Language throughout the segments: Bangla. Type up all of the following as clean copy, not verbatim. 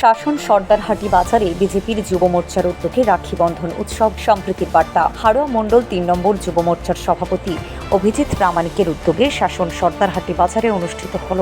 শাসন সর্দারহাটি বাজারে বিজেপির যুব মোর্চার উদ্যোগে রাখি বন্ধন উৎসব সম্প্রীতির বার্তা। হাড়োয়া মণ্ডল ৩ নম্বর যুব মোর্চার সভাপতি অভিজিৎ প্রামাণিকের উদ্যোগে শাসন সর্দারহাটি বাজারে অনুষ্ঠিত হল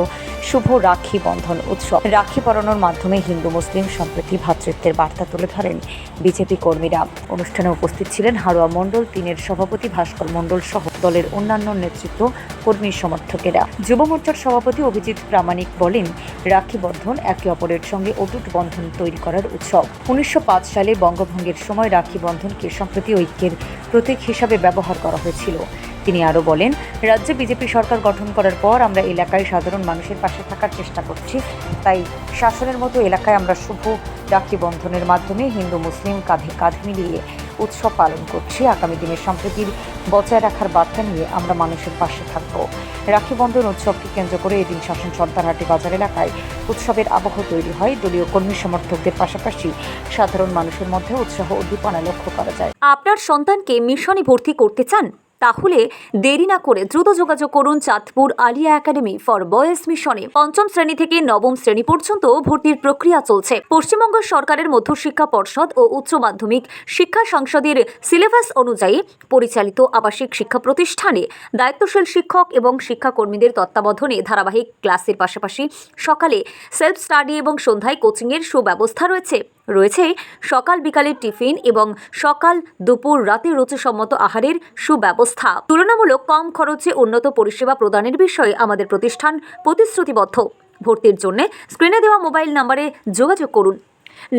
শুভ রাখি বন্ধন উৎসব। রাখি পরানোর মাধ্যমে হিন্দু মুসলিম সম্প্রীতি ভ্রাতৃত্বের বার্তা তুলে ধরেন বিজেপি কর্মীরা। অনুষ্ঠানে উপস্থিত ছিলেন হাড়োয়া মণ্ডল ৩-এর সভাপতি ভাস্কর মণ্ডল সহ দলের অন্যান্য নেতৃত্ব, কর্মী সমর্থকেরা। যুব মোর্চার সভাপতি অভিজিৎ প্রামাণিক বলেন, রাখি বন্ধন একে অপরের সঙ্গে অটুট বন্ধন তৈরি করার উৎসব। 1905 সালে বঙ্গভঙ্গের সময় রাখি বন্ধনকে সম্প্রীতি ঐক্যের প্রতীক হিসাবে ব্যবহার করা হয়েছিল। তিনি আরও বলেন, রাজ্যে বিজেপি সরকার গঠন করার পর আমরা এলাকায় সাধারণ মানুষের পাশে থাকার চেষ্টা করছি। তাই শাসনের মতো এলাকায় আমরা শুভ রাখি বন্ধনের মাধ্যমে হিন্দু মুসলিম কাঁধে কাঁধ মিলিয়ে উৎসব পালন করছি। আগামী দিনে সম্প্রীতির বজায় রাখার বার্তা নিয়ে আমরা মানুষের পাশে থাকব। রাখি বন্ধন উৎসবকে কেন্দ্র করে এদিন শাসন সর্দারহাটি বাজার এলাকায় উৎসবের আবহ তৈরি হয়। দলীয় কর্মী সমর্থকদের পাশাপাশি সাধারণ মানুষের মধ্যে উৎসাহ উদ্দীপনা লক্ষ্য করা যায়। আপনার সন্তানকে মিশনে ভর্তি করতে চান? তাহলে দেরি না করে দ্রুত যোগাযোগ করুন Chandpur Alia academy for boys মিশনে। ৫ম শ্রেণী থেকে ৯ম শ্রেণী পর্যন্ত ভর্তির প্রক্রিয়া চলছে। পশ্চিমবঙ্গ সরকারের মধ্যশিক্ষা পর্ষদ ও উচ্চ মাধ্যমিক শিক্ষা সংসদের সিলেবাস অনুযায়ী পরিচালিত আবাসিক শিক্ষা প্রতিষ্ঠানে দায়িত্বশীল শিক্ষক এবং শিক্ষাকর্মীদের তত্ত্বাবধানে ধারাবাহিক ক্লাসের পাশাপাশি সকালে সেলফ স্টাডি এবং সন্ধ্যায় কোচিংয়ের সুব্যবস্থা রয়েছে সকাল বিকালের টিফিন এবং সকাল দুপুর রাতে রুচিসম্মত আহারের সুব্যবস্থা। তুলনামূলক কম খরচে উন্নত পরিষেবা প্রদানের বিষয়ে আমাদের প্রতিষ্ঠান প্রতিশ্রুতিবদ্ধ। ভর্তির জন্য স্ক্রিনে দেওয়া মোবাইল নম্বরে যোগাযোগ করুন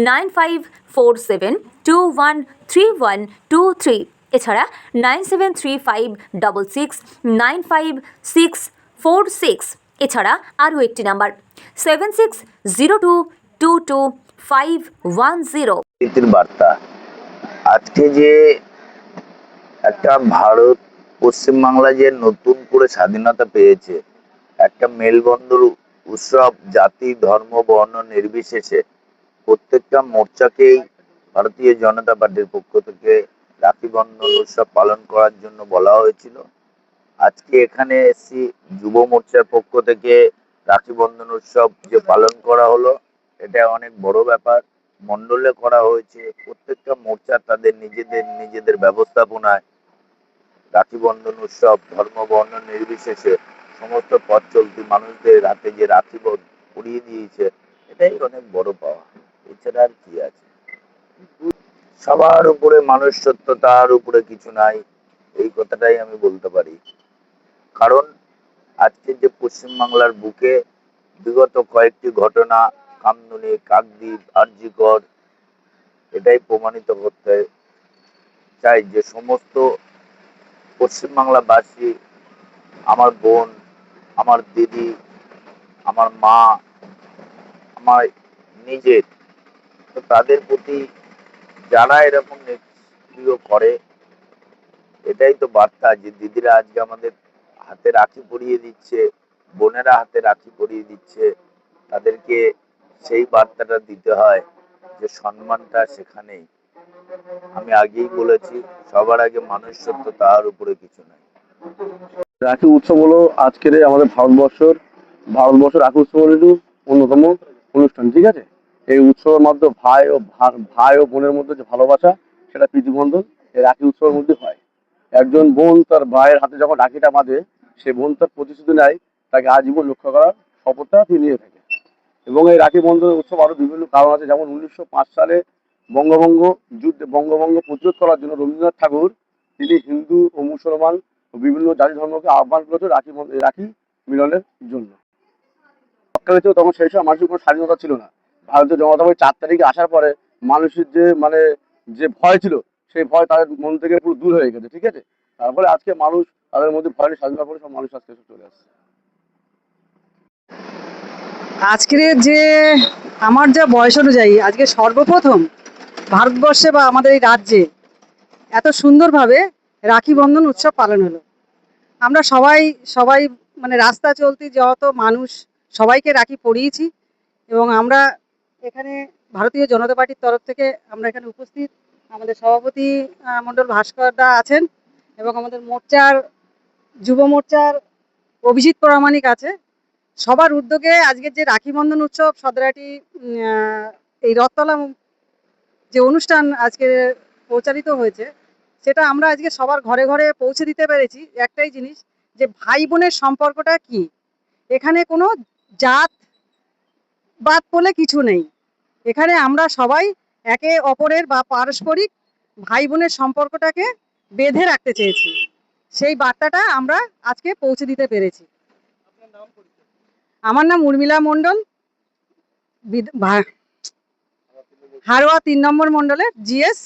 9547213123। এছাড়া 9735669546। এছাড়া আরও একটি নাম্বার 7602225510। বার্তা। আজকে যে একটা ভারত পশ্চিমবাংলা যে নতুন করে স্বাধীনতা পেয়েছে, একটা মেলবন্ধন উৎসব জাতি ধর্ম বর্ণ নির্বিশেষে প্রত্যেকটা মোর্চাকেই ভারতীয় জনতা পার্টির পক্ষ থেকে রাখি বন্ধন উৎসব পালন করার জন্য বলা হয়েছিল। আজকে এখানে এসছি যুব মোর্চার পক্ষ থেকে রাখি বন্ধন উৎসব যে পালন করা হলো, এটা অনেক বড় ব্যাপার। মণ্ডলে করা হয়েছে, প্রত্যেকটা মোর্চা তাদের নিজেদের ব্যবস্থাপনায় রাখি বন্ধন উৎসব ধর্ম বর্ণ নির্বিশেষে সমস্ত পথ চলতি মানুষদের হাতে যে রাখি পরিয়ে দিয়েছে, এটাই অনেক বড় পাওয়া। এছাড়া আর কি আছে? সবার উপরে মানুষ সত্য, তার উপরে কিছু নাই, এই কথাটাই আমি বলতে পারি। কারণ আজকে যে পশ্চিমবাংলার বুকে বিগত কয়েকটি ঘটনা, কামদুনি, কাকদ্বীপ, আরজিকর, এটাই প্রমাণিত করতে চাই যে সমস্ত পশ্চিমবাংলাবাসী, আমার বোন, আমার দিদি, আমার মা, আমার নিজের, তো তাদের প্রতি যারা এরকম নিষ্ক্রিয় করে, এটাই তো বার্তা যে দিদিরা আজকে আমাদের হাতে রাখি পরিয়ে দিচ্ছে, বোনেরা হাতে রাখি পরিয়ে দিচ্ছে। তাদেরকে সেই বার্তাটা দিতে হয় যে সম্মানটা সেখানেই। আমি আগেই বলেছি, সবার আগে মানুষ সত্য, তার উপরে কিছু নাই। রাখি উৎসব হলো আজকের আমাদের ভারতবর্ষের রাখি উৎসব হলো অন্যতম অনুষ্ঠান, ঠিক আছে। এই উৎসবের মাধ্যমে ভাই ও বোনের মধ্যে যে ভালোবাসা, সেটা প্রীতিবন্ধন এই রাখি উৎসবের মধ্যে হয়। একজন বোন তার ভাইয়ের হাতে যখন রাখিটা বাঁধে, সে বোন তার প্রতিশ্রুতি নেয় তাকে আজীবন রক্ষা করার শপথটা তিনি নিয়ে থাকে। এবং এই রাখি বন্ধন উৎসব আরো বিভিন্ন কারণ আছে, যেমন 1905 সালে বঙ্গভঙ্গ প্রতিরোধ করার জন্য রবীন্দ্রনাথ ঠাকুর তিনি হিন্দু ও মুসলমান ও বিভিন্ন জাতি ধর্মকে আহ্বান করেছে রাখি মিলনের জন্য। সরকারের ছিল তখন সেই সময় মানুষের কোনো স্বাধীনতা ছিল না। ভারতীয় জনতা পার্টি 4 তারিখে আসার পরে মানুষের যে ভয় ছিল, সেই ভয় তাদের মন থেকে পুরো দূর হয়ে গেছে, ঠিক আছে। তারপরে আজকে মানুষ তাদের মধ্যে ভয় স্বাধীনতা করে সব মানুষ আজকে চলে আসছে। আজকের যে আমার যা বয়স অনুযায়ী আজকে সর্বপ্রথম ভারতবর্ষে বা আমাদের এই রাজ্যে এত সুন্দরভাবে রাখি বন্ধন উৎসব পালন হলো। আমরা সবাই মানে রাস্তা চলতি যত মানুষ সবাইকে রাখি পরিয়েছি। এবং আমরা এখানে ভারতীয় জনতা পার্টির তরফ থেকে আমরা এখানে উপস্থিত, আমাদের সভাপতি মণ্ডল ভাস্কর দা আছেন এবং আমাদের যুব মোর্চার অভিজিৎ প্রামাণিক আছে। সবার উদ্যোগে আজকের যে রাখি বন্ধন উৎসব সর্দারহাটি এই রথতলা যে অনুষ্ঠান আজকে প্রচারিত হয়েছে, সেটা আমরা আজকে সবার ঘরে ঘরে পৌঁছে দিতে পেরেছি। একটাই জিনিস, যে ভাই বোনের সম্পর্কটা কি, এখানে কোনো জাত বাদ বলে কিছু নেই। এখানে আমরা সবাই একে অপরের বা পারস্পরিক ভাই বোনের সম্পর্কটাকে বেঁধে রাখতে চেয়েছি। সেই বার্তাটা আমরা আজকে পৌঁছে দিতে পেরেছি। আমার নাম উর্মিলা মণ্ডল, হারোয়া 3 নম্বর মণ্ডলের জিএস